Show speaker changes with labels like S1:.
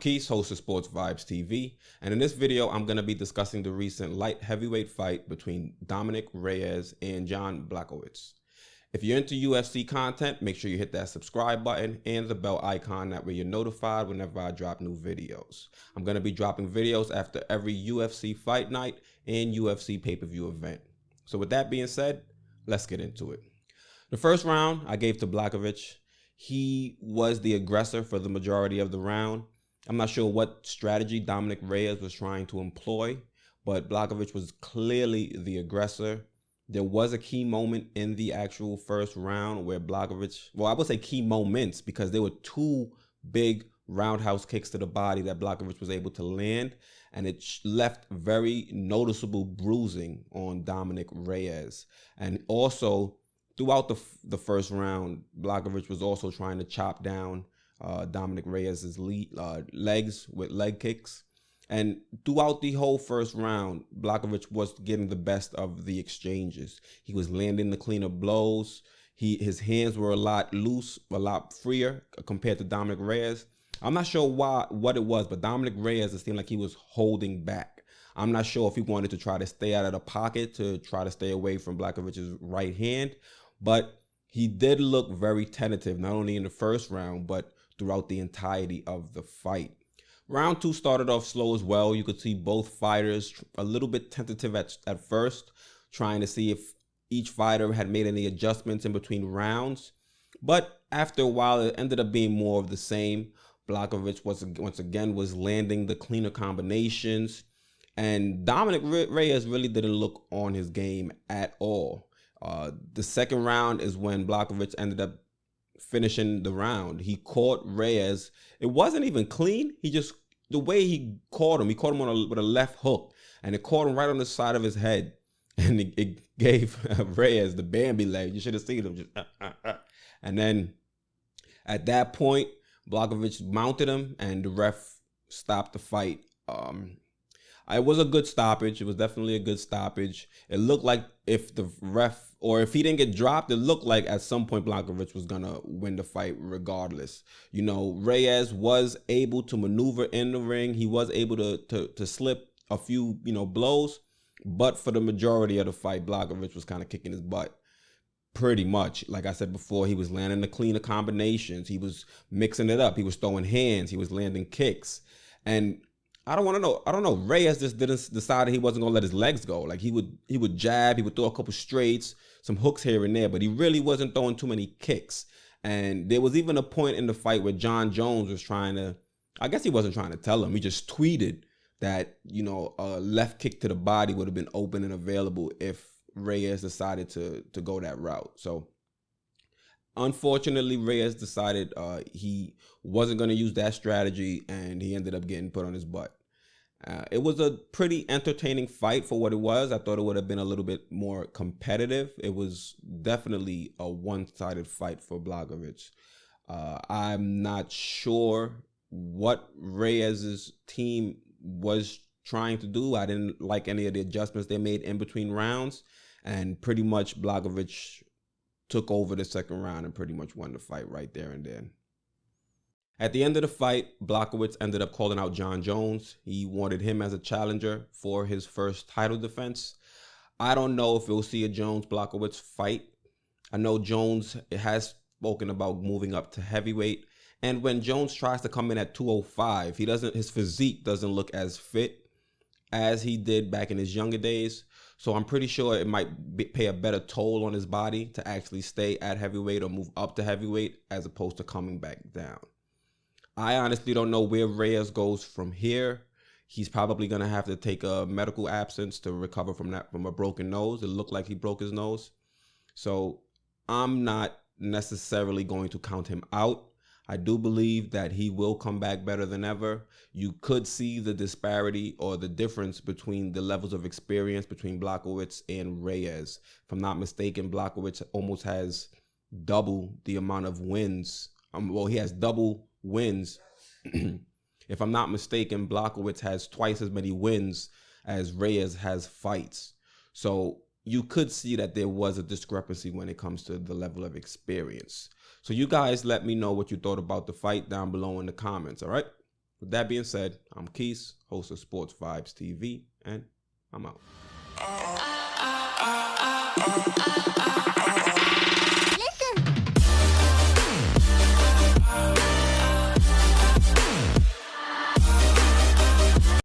S1: Keith, host of Sports Vibes TV, and in this video, I'm going to be discussing the recent light heavyweight fight between Dominic Reyes and John Blachowicz. If you're into UFC content, make sure you hit that subscribe button and the bell icon. That way you're notified whenever I drop new videos. I'm going to be dropping videos after every UFC fight night and UFC pay-per-view event. So with that being said, let's get into it. The first round I gave to Blachowicz. He was the aggressor for the majority of the round. I'm not sure what strategy Dominic Reyes was trying to employ, but Blachowicz was clearly the aggressor. There was a key moment in the actual first round where Blachowicz, well, I would say key moments because there were two big roundhouse kicks to the body that Blachowicz was able to land, and it left very noticeable bruising on Dominic Reyes. And also, throughout the first round, Blachowicz was also trying to chop down Dominic Reyes' legs with leg kicks. And throughout the whole first round, Blachowicz was getting the best of the exchanges. He was landing the cleaner blows. His hands were a lot loose, a lot freer compared to Dominic Reyes. I'm not sure what it was, but Dominic Reyes, it seemed like he was holding back. I'm not sure if he wanted to try to stay out of the pocket to try to stay away from Blachowicz's right hand, but he did look very tentative, not only in the first round, but throughout the entirety of the fight. Round two started off slow as well. You could see both fighters a little bit tentative at first, trying to see if each fighter had made any adjustments in between rounds. But after a while, it ended up being more of the same. Blachowicz once again was landing the cleaner combinations, and Dominic Reyes really didn't look on his game at all. The second round is when Blachowicz ended up finishing the round. He caught Reyes. It wasn't even clean. The way he caught him with a left hook, and it caught him right on the side of his head, and it gave Reyes the Bambi leg. You should have seen him just And then at that point, Blachowicz mounted him, and the ref stopped the fight. It was a good stoppage. It was definitely a good stoppage. It looked like if the ref, or if he didn't get dropped, it looked like at some point Blachowicz was going to win the fight regardless. You know, Reyes was able to maneuver in the ring. He was able to slip a few, blows. But for the majority of the fight, Blachowicz was kind of kicking his butt. Pretty much. Like I said before, he was landing the cleaner combinations. He was mixing it up. He was throwing hands. He was landing kicks. And I don't know. Reyes just decided he wasn't gonna let his legs go. Like he would jab, he would throw a couple straights, some hooks here and there, but he really wasn't throwing too many kicks. And there was even a point in the fight where John Jones was trying to, I guess he wasn't trying to tell him, he just tweeted that, a left kick to the body would have been open and available if Reyes decided to go that route. So unfortunately, Reyes decided he wasn't going to use that strategy, and he ended up getting put on his butt. It was a pretty entertaining fight for what it was. I thought it would have been a little bit more competitive. It was definitely a one-sided fight for Blachowicz. I'm not sure what Reyes' team was trying to do. I didn't like any of the adjustments they made in between rounds, and pretty much Blachowicz took over the second round and pretty much won the fight right there and then. At the end of the fight, Blachowicz ended up calling out John Jones. He wanted him as a challenger for his first title defense. I don't know if we'll see a Jones-Blachowicz fight. I know Jones has spoken about moving up to heavyweight, and when Jones tries to come in at 205, his physique doesn't look as fit as he did back in his younger days. So I'm pretty sure it might pay a better toll on his body to actually stay at heavyweight or move up to heavyweight as opposed to coming back down. I honestly don't know where Reyes goes from here. He's probably going to have to take a medical absence to recover from a broken nose. It looked like he broke his nose. So I'm not necessarily going to count him out. I do believe that he will come back better than ever. You could see the disparity or the difference between the levels of experience between Blachowicz and Reyes. If I'm not mistaken, Blachowicz almost has double the amount of wins. He has double wins. If I'm not mistaken, Blachowicz has twice as many wins as Reyes has fights. So you could see that there was a discrepancy when it comes to the level of experience. So you guys let me know what you thought about the fight down below in the comments, all right? With that being said, I'm Keith, host of Sports Vibes TV, and I'm out.